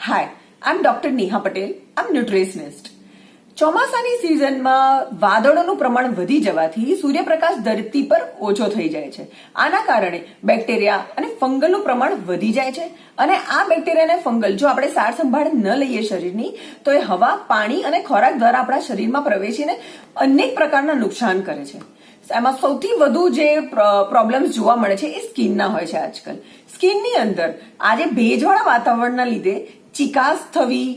હાય, આઈ એમ doctor Neha Patel. આઈ એમ nutritionist. ચોમાસાની સિઝનમાં વાદળોનું પ્રમાણ વધી જવાથી સૂર્યપ્રકાશ ધરતી પર ઓછો થઈ જાય છે. આના કારણે બેક્ટેરિયા અને ફંગલનું પ્રમાણ વધી જાય છે અને આ બેક્ટેરિયા અને ફંગલ જો આપણે સાર સંભાળ ન લઈએ શરીરની તો એ હવા, પાણી અને ખોરાક દ્વારા આપણા શરીરમાં પ્રવેશીને અનેક પ્રકારના નુકસાન કરે છે. એમાં સૌથી વધુ જે પ્રોબ્લેમ્સ જોવા મળે છે એ સ્કિનના હોય છે. આજકાલ સ્કિનની અંદર આજે ભેજવાળા વાતાવરણના લીધે ચિકાસ થવી,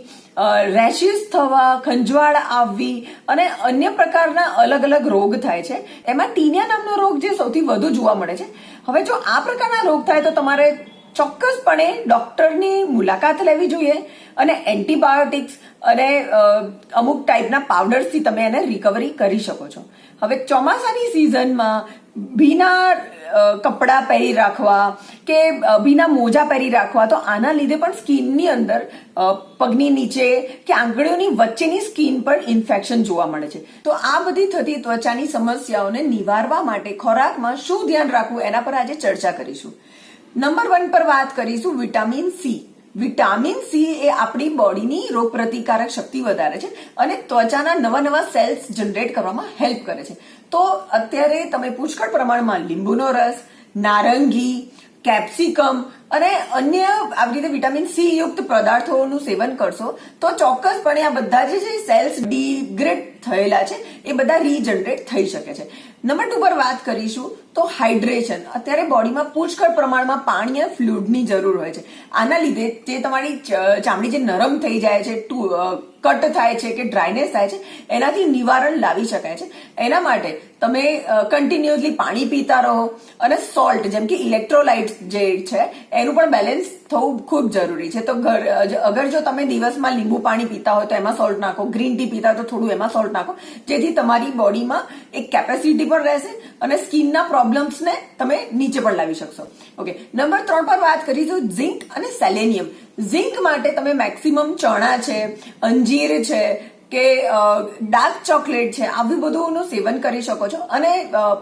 રેશિસ થવા, ખંજવાળ આવવી અને અન્ય પ્રકારના અલગ અલગ રોગ થાય છે. એમાં ટીનિયા નામનો રોગ જે સૌથી વધુ જોવા મળે છે. હવે જો આ પ્રકારના રોગ થાય તો તમારે ચોક્કસપણે ડોક્ટરની મુલાકાત લેવી જોઈએ અને એન્ટીબાયોટિક્સ અને અમુક ટાઈપના પાવડર્સથી તમે એને રિકવરી કરી શકો છો. હવે ચોમાસાની સિઝનમાં ભીના કપડાં પહેરી રાખવા કે ભીના મોજા પહેરી રાખવા તો આના લીધે પણ સ્કિનની અંદર પગની નીચે કે આંગળીઓની વચ્ચેની સ્કિન પર ઇન્ફેક્શન જોવા મળે છે. તો આ બધી થતી ત્વચાની સમસ્યાઓને નિવારવા માટે ખોરાકમાં શું ધ્યાન રાખવું એના પર આજે ચર્ચા કરીશું. નંબર 1 પર વાત કરીશું વિટામિન સી. વિટામિન સી એ આપણી બોડીની રોગ પ્રતિકારક શક્તિ વધારે છે અને ત્વચાના નવા સેલ્સ જનરેટ કરવામાં હેલ્પ કરે છે. તો અત્યારે તમે પુષ્કળ પ્રમાણમાં લીંબુનો રસ, નારંગી, કેપ્સિકમ અને અન્ય આવી રીતે વિટામિન સી યુક્ત પદાર્થોનું સેવન કરશો તો ચોક્કસપણે આ બધા જે સેલ્સ ડિગ્રેડ થયેલા છે એ બધા રીજનરેટ થઈ શકે છે. નંબર 2 પર વાત કરીશું તો હાઇડ્રેશન. અત્યારે બોડીમાં પુષ્કળ પ્રમાણમાં પાણી અને ફ્લુઇડની જરૂર હોય છે. આના લીધે જે તમારી ચામડી જે નરમ થઈ જાય છે, કટ થાય છે કે ડ્રાયનેસ થાય છે એનાથી નિવારણ લાવી શકાય છે. એના માટે તમે કન્ટિન્યુઅસલી પાણી પીતા રહો અને સોલ્ટ જેમ કે ઇલેક્ટ્રોલાઇટ્સ જે છે એનું પણ બેલેન્સ થવું ખૂબ જરૂરી છે. તો અગર જો તમે દિવસમાં લીંબુ પાણી પીતા હોય તો એમાં સોલ્ટ નાખો, ગ્રીન ટી પીતા હોય તો થોડું એમાં સોલ્ટ નાખો, જેથી તમારી બોડીમાં એક કેપેસિટી પણ રહેશે અને સ્કિનના પ્રોબ્લેમ્સને તમે નીચે પણ લાવી શકશો. ઓકે, નંબર 3 પર વાત કરીશું ઝિંક અને સેલેનિયમ. ઝિંક માટે તમે મેક્સિમમ ચણા છે, અંજીર છે કે ડાર્ક ચોકલેટ છે આવી બધુંનું સેવન કરી શકો છો અને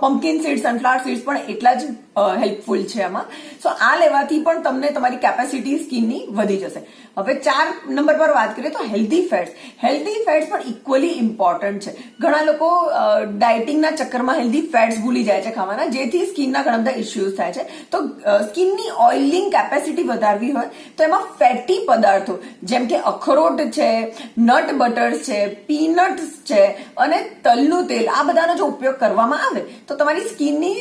પમ્પકિન સીડ્સ, સનફ્લાવર સીડ્સ પણ એટલા જ હેલ્પફુલ છે આમાં. સો આ લેવાથી પણ તમને તમારી કેપેસિટી સ્કિનની વધી જશે. હવે 4 નંબર પર વાત કરીએ તો હેલ્ધી ફેટ્સ. હેલ્ધી ફેટ્સ પણ ઇક્વલી ઇમ્પોર્ટન્ટ છે. ઘણા લોકો ડાયટિંગના ચક્કરમાં હેલ્ધી ફેટ્સ ભૂલી જાય છે ખાવાના, જેથી સ્કિનના ઘણા બધા ઇસ્યુઝ થાય છે. તો સ્કિનની ઓઇલિંગ કેપેસિટી વધારવી હોય તો એમાં ફેટી પદાર્થો જેમ કે અખરોટ છે, નટ બટર્સ છે, પીનટ્સ છે અને તલનું તેલ, આ બધાનો જો ઉપયોગ કરવામાં આવે તો તમારી સ્કિનની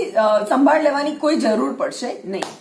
સંભાળ લેવાની કોઈ જરૂર પડશે નહીં.